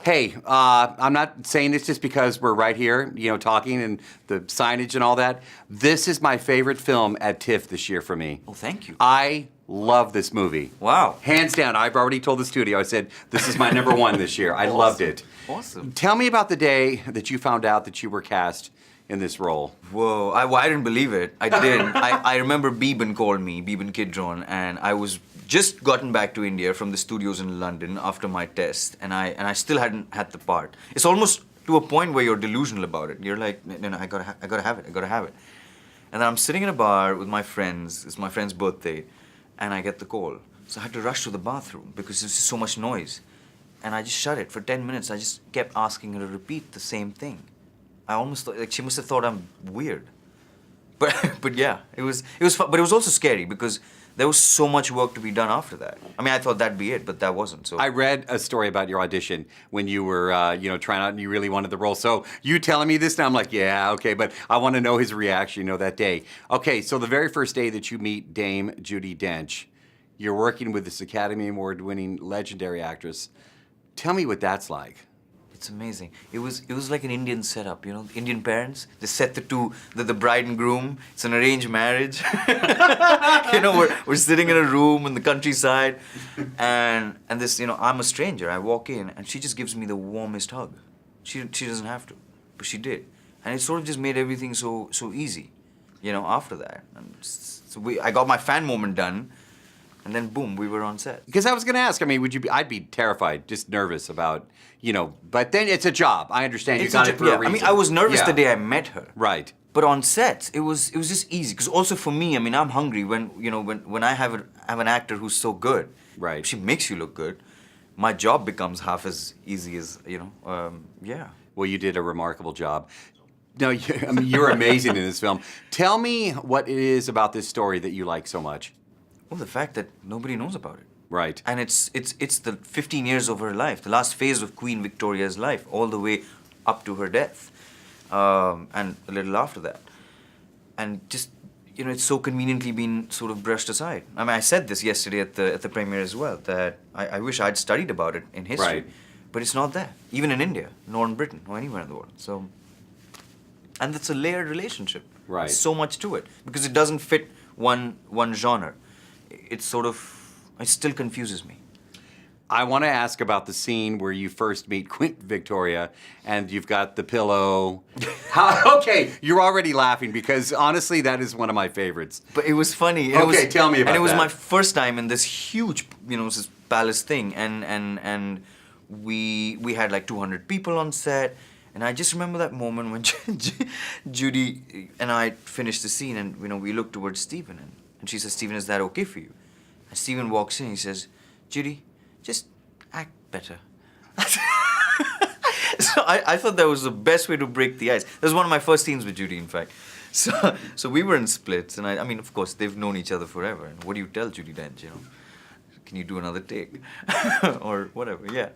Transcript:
Hey, I'm not saying this just because we're right here, talking and the signage and all that. This is my favorite film at TIFF this year for me. Oh, thank you. I love this movie. Wow. Hands down. I've already told the studio. I said, this is my #1 this year. I loved it. Awesome. Tell me about the day that you found out that you were cast in this role. Whoa, I didn't believe it. I did. I remember Beeban called me, Beeban Kidron, and I was just gotten back to India from the studios in London after my test, and I still hadn't had the part. It's almost to a point where you're delusional about it. You're like, no, I gotta have it. And then I'm sitting in a bar with my friends. It's my friend's birthday, and I get the call. So I had to rush to the bathroom because there's just so much noise, and I just shut it for 10 minutes. I just kept asking her to repeat the same thing. I almost thought, like, she must have thought I'm weird. But yeah, it was fun. But it was also scary because there was so much work to be done after that. I mean, I thought that'd be it, but that wasn't. So I read a story about your audition when you were, trying out and you really wanted the role. So you telling me this now, I'm like, yeah, okay, but I want to know his reaction, that day. Okay, so the very first day that you meet Dame Judi Dench, you're working with this Academy Award-winning legendary actress. Tell me what that's like. it's amazing. It was like an Indian setup, Indian parents. They set the bride and groom. It's an arranged marriage. We're sitting in a room in the countryside, and this, I'm a stranger. I walk in, and she just gives me the warmest hug. She doesn't have to, but she did, and it sort of just made everything so easy, after that. And so I got my fan moment done. And then, boom, we were on set. Because I was going to ask, I'd be terrified, just nervous about, but then it's a job. I understand you got it for a reason. I was nervous the day I met her. Right. But on set, it was just easy. Because also for me, I'm hungry when I have an actor who's so good. Right. She makes you look good. My job becomes half as easy as, yeah. Well, you did a remarkable job. No, you're amazing in this film. Tell me what it is about this story that you like so much. Well, the fact that nobody knows about it. Right. And it's the 15 years of her life, the last phase of Queen Victoria's life, all the way up to her death, and a little after that. And just, it's so conveniently been sort of brushed aside. I said this yesterday at the premiere as well, that I wish I'd studied about it in history. Right. But it's not there, even in India, nor in Britain, or anywhere in the world. So, and it's a layered relationship. Right. There's so much to it, because it doesn't fit one genre. It still confuses me. I want to ask about the scene where you first meet Queen Victoria and you've got the pillow. Okay, you're already laughing because honestly, that is one of my favorites. But it was funny. Tell me about that. And it was my first time in this huge, this palace thing, and we had like 200 people on set, and I just remember that moment when Judy and I finished the scene, and we looked towards Stephen, and she says, "Stephen, is that okay for you?" And Stephen walks in, he says, "Judy, just act better." So I thought that was the best way to break the ice. That was one of my first scenes with Judy, in fact. So we were in splits, and I mean, of course, they've known each other forever. And what do you tell Judi Dench, Can you do another take? Or whatever, yeah.